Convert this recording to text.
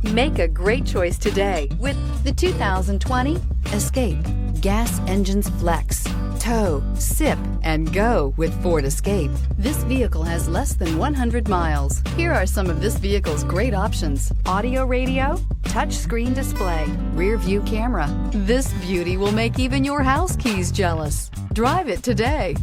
Make a great choice today with the 2020 Escape. Gas engines flex, tow, sip, and go with Ford Escape. This vehicle has less than 100 miles. Here are some of this vehicle's great options: audio radio, touchscreen display, rear view camera. This beauty will make even your house keys jealous. Drive it today.